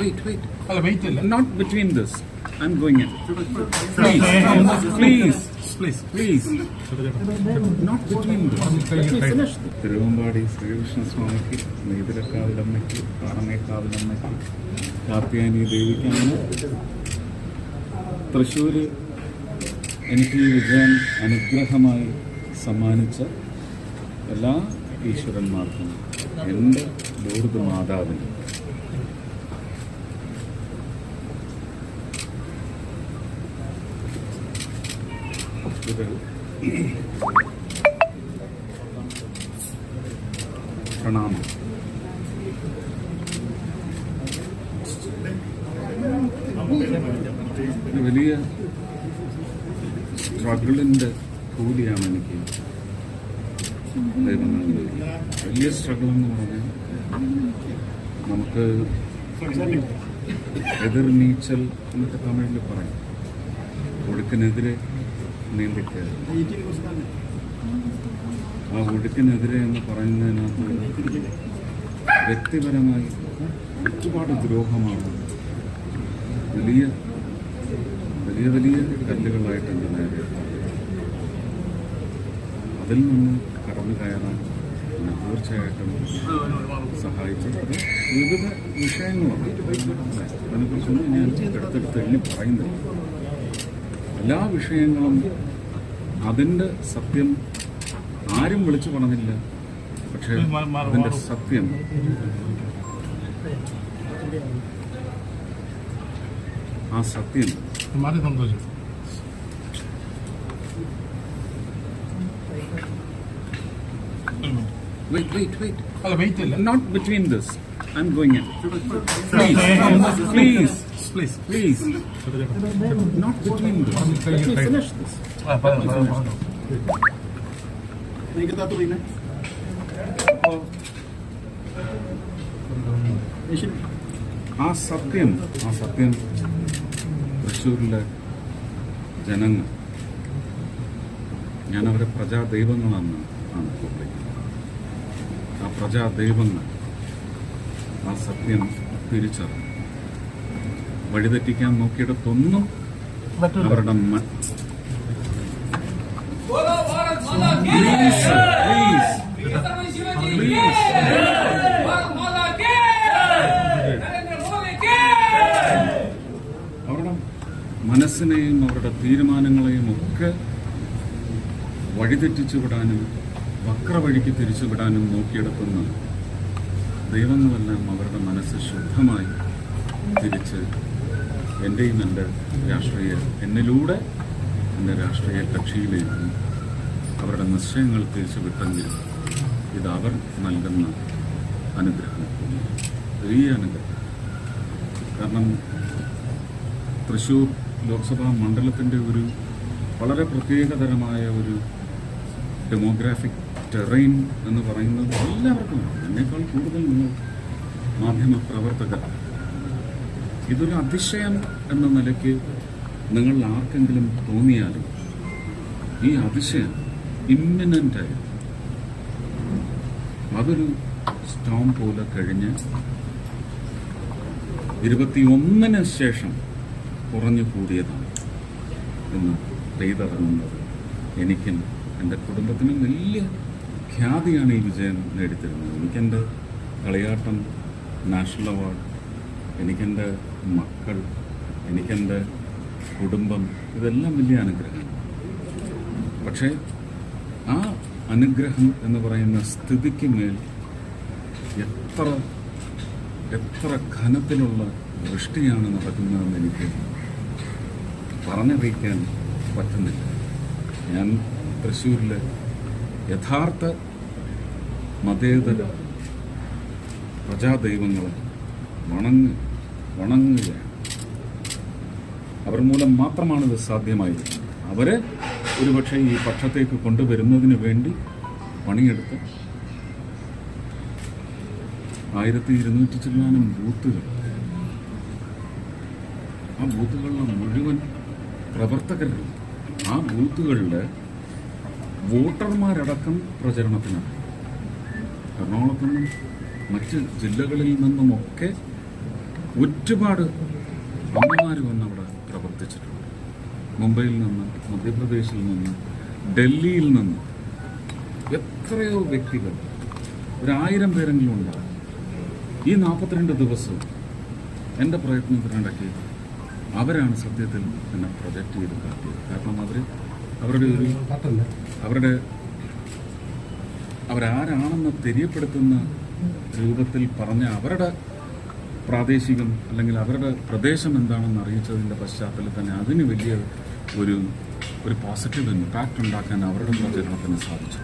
wait. അല്ല wait ഇല്ല. Not between this. I'm going in. Please. Not between this. Let me finish. Thiruvambady ശ്രീകൃഷ്ണസ്വാമിക്ക്, നെയ്തിലക്കാവിലമ്മയ്ക്ക്, പാറമേക്കാവിലമ്മയ്ക്ക്, Karthyayani ദേവിക്ക്, അങ്ങനെ തൃശ്ശൂർ എനിക്ക് ഈ വിജയം അനുഗ്രഹമായി സമ്മാനിച്ച എല്ലാ ഈശ്വരന്മാർക്കും, എൻ്റെ ലൂർദ് മാതാവിനും പ്രണാമം. വലിയ സ്ട്രഗിളിൻ്റെ കൂലിയാണ് എനിക്ക് ദൈവം നൽകിയത്. വലിയ സ്ട്രഗിൾ എന്ന് പറഞ്ഞാൽ നമുക്ക് എതിർ നീച്ചൽ എന്നൊക്കെ തമിഴിൽ പറയും. ഒഴുക്കിനെതിരെ നീന്തിക്കുക. ആ ഒഴുക്കിനെതിരെ എന്ന് പറയുന്നതിനകത്ത് വ്യക്തിപരമായി ഒരുപാട് ദ്രോഹമാണ് വലിയ വലിയ വലിയ കല്ലുകളായിട്ട് എൻ്റെ നേരെ. അതിൽ നിന്ന് കടന്നു കയറാൻ തീർച്ചയായിട്ടും സഹായിച്ചത് വിവിധ വിഷയങ്ങളാണ്. അതിനെക്കുറിച്ചൊന്നും ഞാൻ എടുത്തെടുത്ത് എണ്ണി പറയുന്നില്ല. എല്ലാ വിഷയങ്ങളും അതിൻ്റെ സത്യം ആരും വിളിച്ചു പറഞ്ഞില്ല. പക്ഷേ അതിൻ്റെ സത്യം ആ സത്യം സന്തോഷം. Wait. അല്ല വെയിറ്റ് ഇല്ല. Not between this. I'm going in. Please. Not between this. Let me finish this. ആ സത്യം തൃശ്ശൂരിലെ ജനങ്ങൾ, ഞാനവരെ പ്രജാദൈവങ്ങളാണ് വിളിക്കുന്നത്. ആ പ്രജാദൈവങ്ങൾ ആ സത്യം തിരിച്ചറിഞ്ഞു. വഴിതെറ്റിക്കാൻ നോക്കിയിടത്തൊന്നും അവരുടെ അവരുടെ മനസ്സിനെയും അവരുടെ തീരുമാനങ്ങളെയും ഒക്കെ വഴിതെറ്റിച്ചു വിടാനും വക്രവഴിക്ക് തിരിച്ചുവിടാനും നോക്കിയെടുക്കുന്ന ദൈവങ്ങളെല്ലാം അവരുടെ മനസ്സ് ശുദ്ധമായി തിരിച്ച് എൻ്റെയും എന്നിലൂടെ എൻ്റെ രാഷ്ട്രീയ കക്ഷിയിലേക്കും അവരുടെ നിശ്ചയങ്ങൾ തിരിച്ചു വിട്ടെങ്കിൽ ഇത് അവർ നൽകുന്ന അനുഗ്രഹം, വലിയ അനുഗ്രഹം. കാരണം തൃശ്ശൂർ ലോക്സഭാ മണ്ഡലത്തിൻ്റെ ഒരു വളരെ പ്രത്യേകതരമായ ഒരു ഡെമോഗ്രാഫിക് ടെറൈൻ എന്ന് പറയുന്നത് എല്ലാവർക്കും, എന്നേക്കാൾ കൂടുതൽ നിങ്ങൾ മാധ്യമ പ്രവർത്തകർ, ഇതൊരു അതിശയം എന്ന നിലയ്ക്ക് നിങ്ങൾ ആർക്കെങ്കിലും തോന്നിയാലും ഈ അതിശയം ഇമ്മിനൻ്റായി അതൊരു സ്റ്റോം പോലെ കഴിഞ്ഞ് 21-ന് ശേഷം കുറഞ്ഞു കൂടിയതാണ് എന്ന് പെയ്തിറങ്ങുന്നത് എനിക്കും എൻ്റെ കുടുംബത്തിനും വലിയ ഖ്യാതിയാണ് ഈ വിജയം നേടിത്തരുന്നത്. എനിക്കെൻ്റെ കളിയാട്ടം നാഷണൽ അവാർഡ്, എനിക്കെൻ്റെ മക്കൾ, എനിക്കെൻ്റെ കുടുംബം, ഇതെല്ലാം വലിയ അനുഗ്രഹമാണ്. പക്ഷേ ആ അനുഗ്രഹം എന്ന് പറയുന്ന സ്ഥിതിക്ക് മേൽ എത്ര ഘനത്തിലുള്ള വൃഷ്ടിയാണ് നടക്കുന്നതെന്ന് എനിക്ക് പറഞ്ഞറിയിക്കാൻ പറ്റുന്നില്ല. ഞാൻ തൃശ്ശൂരിലെ യഥാർത്ഥ മതേതര പ്രജാദൈവങ്ങളെ വണങ്ങുകയാണ്. അവർ മൂലം മാത്രമാണിത് സാധ്യമായത്. അവരെ ഒരുപക്ഷെ ഈ പക്ഷത്തേക്ക് കൊണ്ടുവരുന്നതിന് വേണ്ടി പണിയെടുത്ത് 1200 ചില്ലാനം ബൂത്തുകൾ, ആ ബൂത്തുകളിലെ മുഴുവൻ പ്രവർത്തകരും, ആ ബൂത്തുകളിലെ വോട്ടർമാരടക്കം ഒരുപാട് അമ്മമാർ വന്ന് അവിടെ പ്രവർത്തിച്ചിട്ടുണ്ട്. മുംബൈയിൽ നിന്ന്, മധ്യപ്രദേശിൽ നിന്ന്, ഡൽഹിയിൽ നിന്ന് എത്രയോ വ്യക്തികൾ, 1000 പേരെങ്കിലും ഉണ്ടാകും. ഈ 42 ദിവസവും എൻ്റെ പ്രയത്നത്തിനിടയ്ക്ക് അവരാണ് സത്യത്തിൽ എന്നെ പ്രൊജക്റ്റ് ചെയ്ത് കാട്ടിയത്. കാരണം അവരാരാണെന്ന് തെര്യപ്പെടുത്തുന്ന രൂപത്തിൽ പറഞ്ഞ അവരുടെ പ്രാദേശികം അല്ലെങ്കിൽ അവരുടെ പ്രദേശം എന്താണെന്ന് അറിയിച്ചതിൻ്റെ പശ്ചാത്തലത്തിൽ തന്നെ അതിന് വലിയ ഒരു പോസിറ്റീവ് ഇമ്പാക്റ്റ് ഉണ്ടാക്കാൻ അവരുടെ പ്രചരണത്തിന് സാധിച്ചു.